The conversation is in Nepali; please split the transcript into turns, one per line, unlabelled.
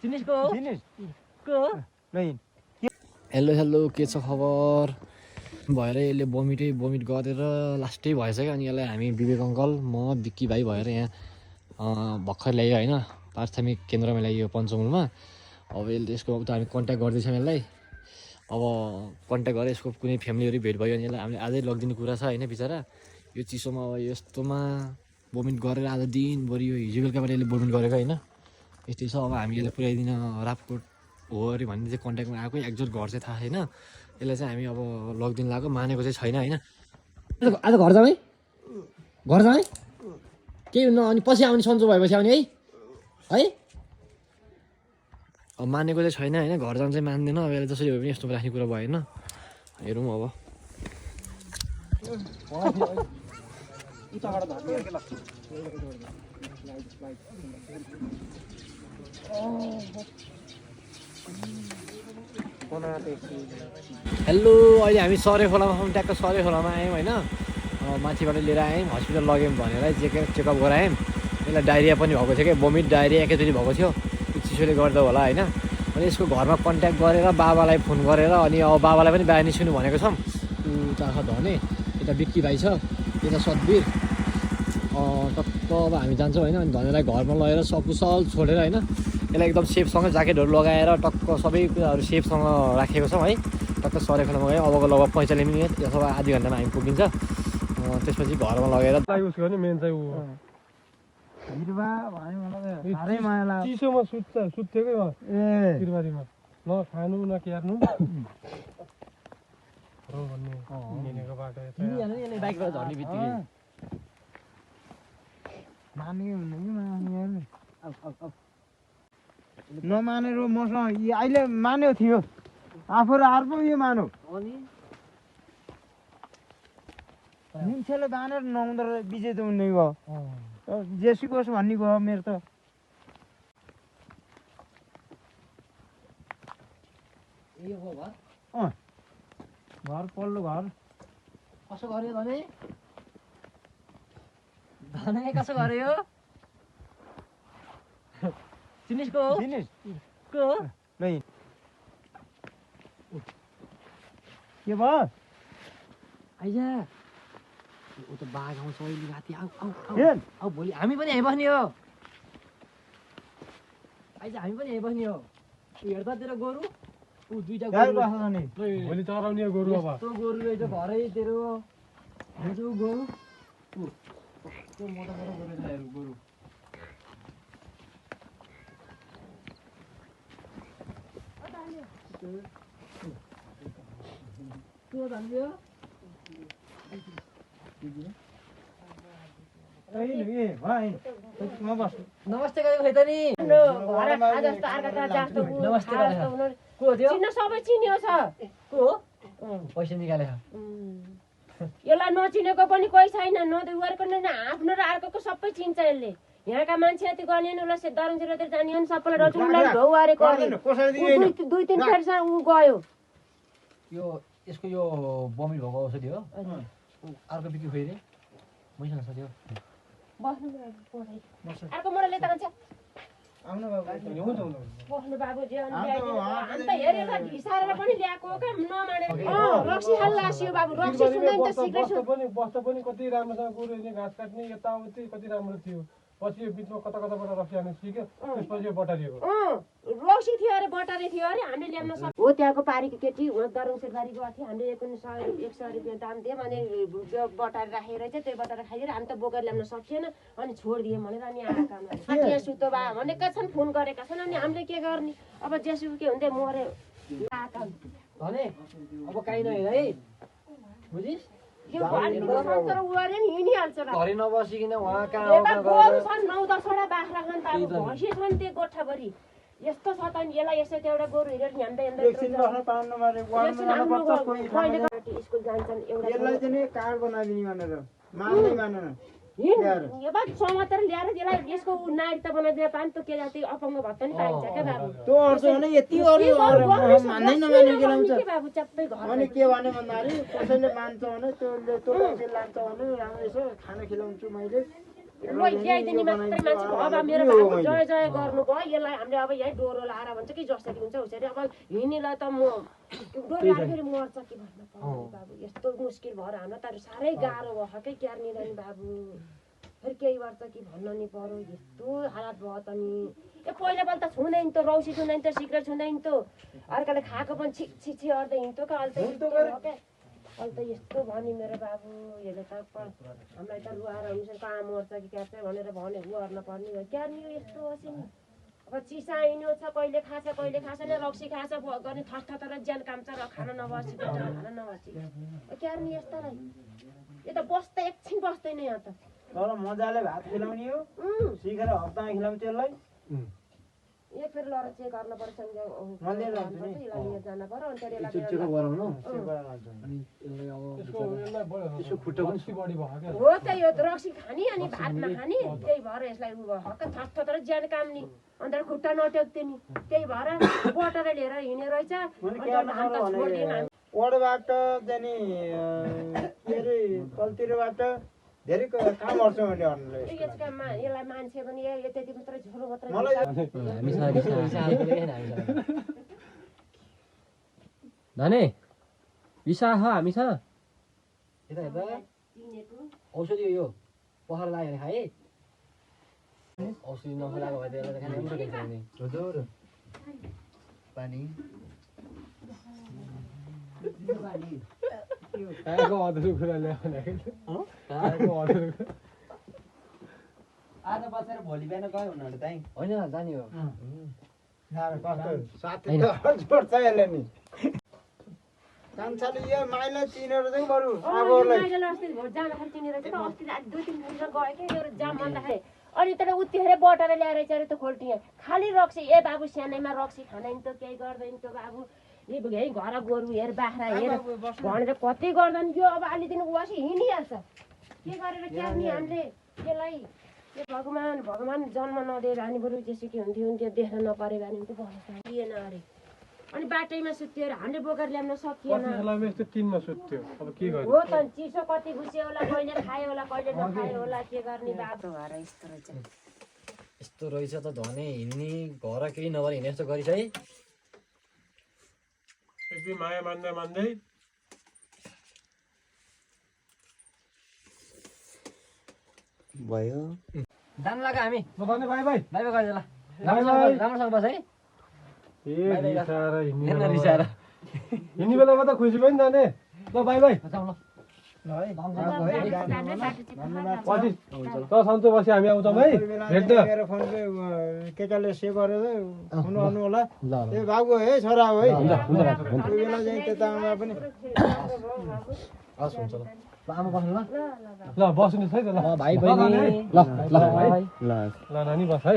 हेलो के छ खबर भएर यसले बमिट गरेर लास्टै भएछ क्या अनि यसलाई हामी विवेक अङ्कल म विक्की भाइ भएर यहाँ भर्खर ल्यायो होइन प्राथमिक केन्द्रमा ल्यायो पञ्चमुलमा अब यसले यसको उता हामी कन्ट्याक्ट गर्दैछौँ यसलाई अब कन्ट्याक्ट गरेर यसको कुनै फ्यामिलीहरू भेट भयो भने यसलाई हामीले आजै लगिदिने कुरा छ होइन बिचरा यो चिसोमा अब यस्तोमा बमिट गरेर आज दिनभरि यो हिजो बेलुकाबाट यसले बमिट गरेको होइन यस्तै छ अब हामी यसलाई पुऱ्याइदिन रापकोट हो अरे भन्ने चाहिँ कन्ट्याक्टमा आएको एक्ज्याक्ट घर चाहिँ थाहा छैन यसलाई चाहिँ हामी अब लगिदिन लगाएको मानेको चाहिँ छैन होइन आज घर जाउँ है केही हुन्न अनि पछि आउने सन्चो भएपछि आउने है अब मानेको चाहिँ छैन होइन घर जानु चाहिँ मान्दैन अब यसलाई जसरी भए पनि यस्तो राख्ने कुरा भएन हेरौँ अब हेलो अहिले हामी सरे खोलामा छौँ ट्याक्क सरे खोलामा आयौँ होइन माथिबाट लिएर आयौँ हस्पिटल लग्यौँ भनेर चेकअप गरायौँ यसलाई डाइरिया पनि भएको थियो क्या भोमिट डाइरिया एकैचोटि भएको थियो चिसोले गर्दा होला होइन अनि यसको घरमा कन्ट्याक्ट गरेर बाबालाई फोन गरेर अनि अब बाबालाई पनि बाहिर निस्किनु भनेको छौँ उता छ धने यता विक्की भाइ छ यता सतवीर टक्क अब हामी जान्छौँ होइन अनि धनेलाई घरमा लगेर सकुशल छोडेर होइन यसलाई एकदम सेफसँग ज्याकेटहरू लगाएर टक्क सबै कुराहरू सेफसँग राखेको छौँ है टक्क सरे खोलामा गयो अबको लगभग 45 मिनट अथवा आधी घन्टामा हामी पुगिन्छ त्यसपछि घरमा लगेर
चिसोमा सुत्थ्यो क्या बिरबारीमा न खानु न क्यार्नु भन्ने हिँडेको बाटो
बाइकबाट झर्ने बित्तिकै
नमानेर मसँग अहिले मान्यो थियो आफू र अर्को यो मानु निम्छेले बानेर नहुँदो रहेछ विजय त हुने भयो जेसुकोस् भन्ने भयो मेरो त घर पल्लो घर
कसो गर्यो धने कसो गर्यो चिनिसको को
नै के भयो
आइज ऊ त बाघ आउँछ अहिले राति आऊ भोलि हामी पनि यहीँ बस्ने हो आइज हामी पनि यहीँ बस्ने हो हेर्दा तेरो गोरु ऊ दुईटा गोरु
भोलि चराउने गोरु अब
यस्तो गोरु रहेछ घरै तेरो ऊ गोरु त्यो मोटा गोरु रहेछ गोरु नमस्ते गरेको खै त नि नमस्ते को हो त्यो
सबै चिन्यो छ
को हो पैसा निकाले
यसलाई नचिनेको पनि कोही छैन नदेउरको नै आफ्नो र अर्को सबै चिन्छ यसले यहाँका मान्छे यति गर्ने नि उसलाई दरङतिर जाने नि सबैलाई रचु उसलाई ढौ हारेको दुई तिन फेरसँग ऊ गयो
यो यसको यो बमिट भएको औषधि हो अर्को बिक्री खोइ रे मैसँग छ त्यो
अर्को मोडल यता कान्छ
आउनु बाबु
बस्नु बाबुजी अन्त हेरेर घिसारेर पनि ल्याएको क्या नमानेर रक्सी हाल लासियो बाबु रक्सी सुन्दैन त सिक्रेट
बस्दा पनि कति राम्रोसँग गोरु हिँड्ने घाँस काट्ने यताउति कति राम्रो थियो पछि यो बिचमा कता रक्सी हाल्नु सिक्यो त्यसपछि यो बटारिएको
रक्सी थियो अरे बटारे थियो अरे हामीले ल्याउन सक्यो हो त्यहाँको पारीको केटी उहाँ दरङ सेरबारीको थियो हामीले 100 रुपियाँ दाम दियौँ अनि त्यो बटारे राखेर चाहिँ त्यो बटारे खाइदिएर हामी त बोकेर ल्याउन सकिएन अनि छोडिदिएँ भनेर अनि आएका यहाँ सुतो बा भनेका छन् फोन गरेका छन् अनि हामीले के गर्ने अब जेसुकै हुँदै मरे
भने अब काहीँ नहेर है बुझिस्
यो घरि हिँडिहाल्छ
घरि नबसिकन उहाँ कहाँ
9-10 वटा बाख्रा छन् त अब भैँसी छन् त्यो गोठाभरि यस्तो छ त नि यसलाई यसो एउटा गोरु हिँडेर ह्याम्दै स्कुल जान्छन् एउटा यो बात समातेर ल्याएर यसलाई यसको नागरिक त बनाइदिएर पानी त के जाति अपङ्ग भत्ता नि पाइन्छ क्या बाबु
त्यो अर्थ भने यति अरू मान्दै नमाने के लाउँछ
बाबु चप्पै घर
अनि के भने भन्दाखेरि कसैले मान्छ भने त्यो रक्सी लान्छ भने राम्रो यसो खाना खिलाउँछु मैले
ल्याइदिने मात्रै मान्छे भयो अब मेरो बाबु जय जय गर्नु भयो यसलाई हामीले अब यहीँ डोरो लाएर भन्छ कि जसरी हुन्छ उसरी अब हिँड्नेलाई त म डोरो लाएर फेरि मर्छ कि भन्न पर्यो बाबु यस्तो मुस्किल भएर हामीलाई त साह्रै गाह्रो भयो क्या क्यार्ने नानी बाबु फेरि केही गर्छ कि भन्न नि पर्यो यस्तो हालत भयो त नि ए पहिला पालि त छुँदैन त रौसी छुँदैन त सिक्रेट छुँदैन त अर्काले खाएको पनि छिछि अर्दै हिँड्थ्यो क्या अहिले त यस्तो भयो क्या अहिले त यस्तो भयो नि मेरो बाबु यसले त हामीलाई त रुवाएर हुन्छ कहाँ मर्छ कि क्यार्छ भनेर भने गर्न पर्ने हो क्यार्ने यस्तो होस् नि अब चिसा हिँड्यो छ कहिले खान्छ कहिले खान्छ नि रक्सी खान्छ गर्ने थर ज्यान काम्छ र खान नबसी खान नबसी क्यार्ने यस्तो नै यो त बस्दा एकछिन बस्दैन यहाँ त
तर मजाले भात खिलाउने हो सिकेर हप्तामा खिलाउँछ त्यसलाई
एक फेरि लर चेक गर्न पर्छ जान पर्यो अनि हो त यो रक्सी खाने अनि भात नखाने त्यही भएर यसलाई उ भयो थर ज्यान काम्ने अन्त खुट्टा नटेक्थ्यो नि त्यही भएर बटेर लिएर हिँड्ने रहेछ
ओडबाट जाने के अरे तलतिरबाट धेरै काम गर्छ मैले
यसलाई मान्छे पनि त्यति मात्रै झोलो मात्रै
धने विसा हामीसँग औषधि यो पखाला लाग्यो भने खाए औषधि नखलाएको भए हजुर पानी
आज बसेर भोलि बिहान गयो हुनाले त
होइन जाने हो
साथी त जोड्छ यसले नि कान्छाले यो माइला चिनेर चाहिँ बरु
अनि तर उत्तिखेर बटेर ल्याएर चाहिँ त खोल्टिए खालि रक्सी ए बाबु सानैमा रक्सी खाँदैन त केही गर्दैन त बाबु यही घर गोरु हेर बाख्रा हेर भनेर कति गर्दैन यो अब अलिदिन वासी हिँडिहाल्छ के गरेर क्यार्ने हामीले त्यसलाई भगवान् जन्म नदिएर अनि बरु जेसुकै हुन्थ्यो देख्न नपरे भने त भएन अरे अनि बाटैमा सुत्यो अरे हामीले बोकेर ल्याउन सकिएन हो त चिसो कति घुस्यो होला कहिले खायो होला कहिले नखायो होला के गर्ने बाटो भएर
यस्तो रहेछ त धने हिँड्ने घर केही नभएर हिँड्ने जस्तो गरिस है
एकदिन माया मान्दै मान्दै
भयो
जानु लाग्यो हामी
ल भने बाई बाई
बाई बाई गरिदियो ल
बाई बाई
राम्रोसँग बस है
रिसाएर हिँड्ने बेलामा त खुसी पनि जाने ल बाई बाई
जाउँ ल
सन्चो बसी हामी आउँछौँ है भेट्दा
मेरो फोन केटाले सेभ गरेर फोन गर्नु होला ए बाबु है छोरा हो है कोही बेला चाहिँ त्यता आमा पनि
हस् हुन्छ ल आमा बस्नु ल
ल बस्नुहोस् है त ल
भाइ बहिनी ल
ल नानी बस है